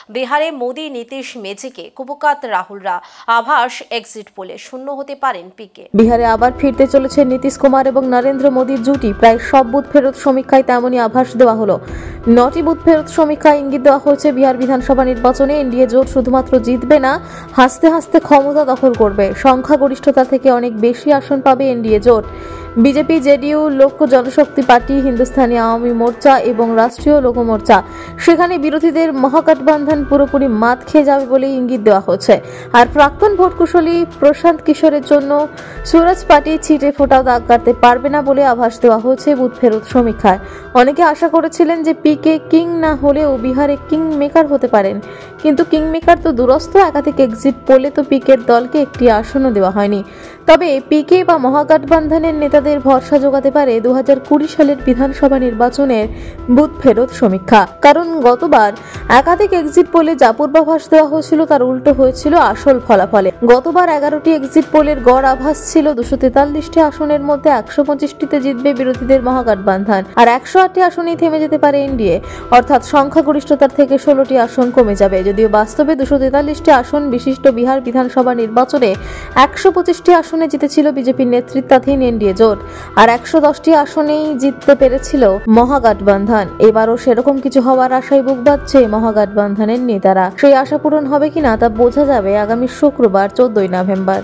বিহারে মোদি নীতিশ মেজিকে কুপকাত রাহুলরা আভাস এক্সিট পোলে শূন্য হতে পারেন পিকে। বিহারে আবার ফিরতে চলেছে নীতিশ কুমার এবং নরেন্দ্র মোদীর জুটি। প্রায় সব বুথ ফেরত সমীক্ষায় তেমনই আভাস দেওয়া হলো। 9টি বুথ ফেরত সমীক্ষায় ইঙ্গিত দেওয়া হয়েছে বিহার বিধানসভা নির্বাচনে এনডিএ জোট শুধুমাত্র জিতবে না, হাসতে হাসতে ক্ষমতা দখল করবে। সংখ্যাগরিষ্ঠতা থেকে অনেক বেশি আসন পাবে এনডিএ জোট। বিজেপি, জেডিইউ, লোক জনশক্তি পার্টি, হিন্দুস্তানি আওয়ামী মোর্চা এবং রাষ্ট্রীয় লোক মোর্চা, সেখানে বিরোধীদের মহাগঠবন্ধন পুরোপুরি মাত খেয়ে যাবে বলে ইঙ্গিত দেওয়া হচ্ছে। আর প্রাক্তন ভোট কুশলী প্রশান্ত কিশোরের জন্য সুরজ পার্টি ছিটে ফোটাও দাগ কাটতে পারবে না বলে আভাস দেওয়া হয়েছে বুথ ফেরত সমীক্ষায়। অনেকে আশা করেছিলেন যে পিকে কিং না হলেও বিহারে কিং মেকার হতে পারেন, কিন্তু কিং মেকার তো দূরস্থ। একাধিক এক্সিট পোলে তো পিকের দলকে একটি আসনও দেওয়া হয়নি। তবে পিকে বা মহাগঠবন্ধনের নেতাদের ভরসা যোগাতে পারে 2020 সালের বিধানসভা নির্বাচনের বুথ ফেরত সমীক্ষা। কারণ গতবার একাধিক এক্সিট পোলে যা পূর্বাভাস দেওয়া হয়েছিল তার উল্টো হয়েছিল আসল ফলাফলে। গতবার 11টি এক্সিট পোলের গড় আভাস ছিল 243টি আসনের মধ্যে 125টিতে জিতবে বিরোধীদের মহাগঠবন্ধন, আর 108টি আসনেই থেমে যেতে পারে এনডিএ, অর্থাৎ সংখ্যাগরিষ্ঠতার থেকে 16টি আসন কমে যাবে। যদিও বাস্তবে 243টি আসন বিশিষ্ট বিহার বিধানসভা নির্বাচনে 125টি আসনে জিতেছিল বিজেপির নেতৃত্বাধীন এনডিএ জোট, আর 110টি আসনেই জিততে পেরেছিল মহাগঠবন্ধন। এবারও সেরকম কিছু হওয়ার আশায় বুক বাঁধছে মহাগঠবন্ধনের নেতারা। সেই আশা পূরণ হবে কিনা তা বোঝা যাবে আগামী শুক্রবার 14 নভেম্বর।